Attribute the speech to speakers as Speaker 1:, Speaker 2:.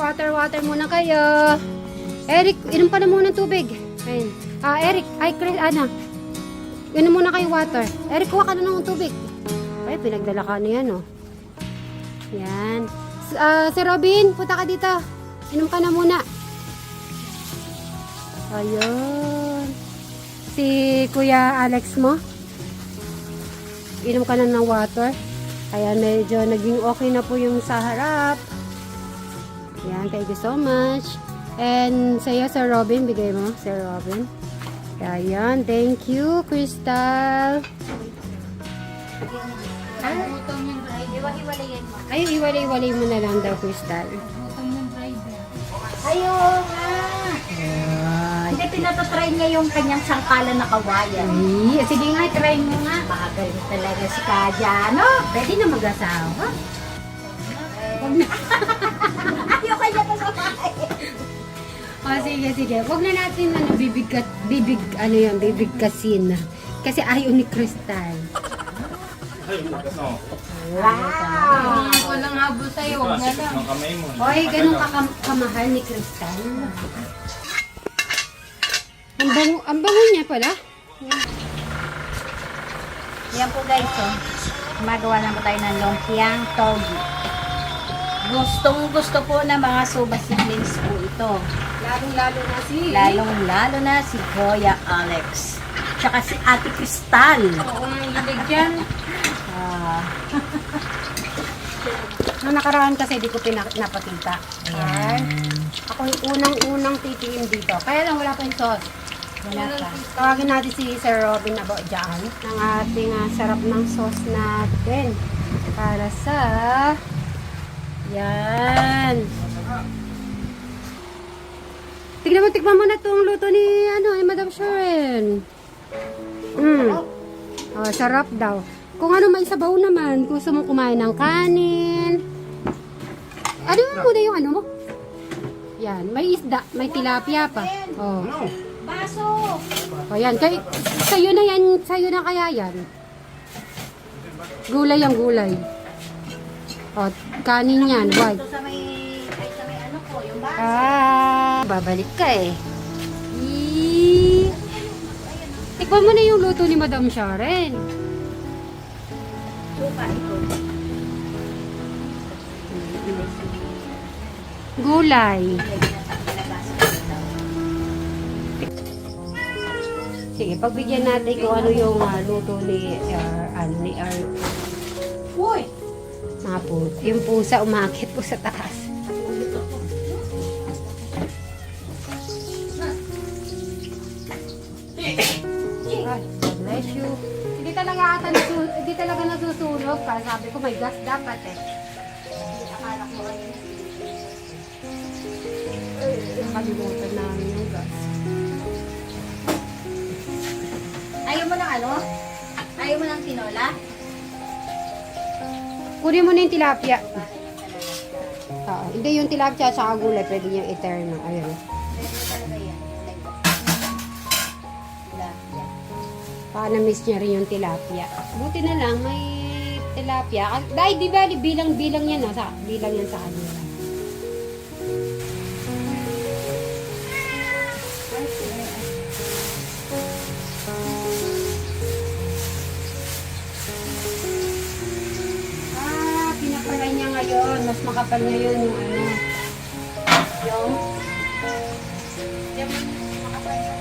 Speaker 1: Water muna kayo. Eric, inom pa na muna ng tubig. Ayun. Eric, Chris, inom muna kayo water. Eric, kuha ka na ng tubig. Ay, pinagdala ka na yan, oh. Yan. Si Robin, punta ka dito. Inom ka na muna. Ayun. Si Kuya Alex mo. Inom ka na ng water. Ayan, medyo naging okay na po yung sa harap. Yan, thank you so much. And sa'yo, Sir Robin, bigay mo, Sir Robin. Ayan, thank you, Crystal. Ay, iwalay-walay mo na lang daw, Crystal.
Speaker 2: Ayaw nga. Hindi, pinatatry niya yung kanyang sangkalan na kawayan.
Speaker 1: Ay, sige nga, try mo nga.
Speaker 2: Magaling talaga si Kaja, no?
Speaker 1: Pwede na mag-asawa. Wag na.
Speaker 2: Ayaw kanya pa sa bahay.
Speaker 1: Sige. Wag na natin bibigkasin. Kasi ayaw ni Crystal.
Speaker 2: Wow!
Speaker 3: Walang habol sa'yo, huwag na lang.
Speaker 1: Hoy, ganun kamahal ni Crystal. Ang bango niya pala.
Speaker 2: Yan po guys, oh. Gumagawa na po tayo ng lumpiang togi. Gustong gusto po ng mga suba siblings po ito. Lalong-lalo na si Kuya Alex. Tsaka si Ate Crystal.
Speaker 3: Oo, mahilig yan.
Speaker 1: Noong nakaraan kasi di ko pinapakita. Ayan. Ako yung unang titingin dito. Kaya lang wala pa yung sauce. Wala pa. Tawagin natin si Sir Robin about dyan. Ng ating sarap ng sauce natin. Para sa... Yan. Tikman mo na itong luto ni Madam Sharon. Sarap daw. Kung ano may sabaw naman, kung gusto mong kumain ng kanin. Ano mo muna yung ano mo? Yan, may isda, may tilapia pa. Oh.
Speaker 2: Baso!
Speaker 1: O yan, sa'yo na kaya yan. Gulay ang gulay. O, kanin yan, white.
Speaker 2: Ito sa may ano po, yung baso.
Speaker 1: Babalik ka eh. Tikman mo na yung luto ni Madam Sharon.
Speaker 2: Suka ito.
Speaker 1: Gulay. Sige, pagbigyan natin kung ano yung luto ni
Speaker 2: Uy!
Speaker 1: Yung pusa umakit po sa taas. Ay, God bless you. Hindi talaga nasusunog pa. Sabi ko may gas dapat eh. Akala ko nakalimutan namin yung gas.
Speaker 2: Ayaw mo ng ano? Ayaw mo ng tinola?
Speaker 1: Kunin mo na yung tilapia. Hindi yung tilapia at saka gulay. Pwede yung eterno. Ayun.
Speaker 2: Meron talaga yan.
Speaker 1: Na-miss niya rin yung tilapia. Buti na lang may tilapia. Dahil di ba bilang-bilang yan. Bilang yan sa kanila. Pinapalay niya ngayon. Mas makapal ngayon yung
Speaker 2: Yung makapal yung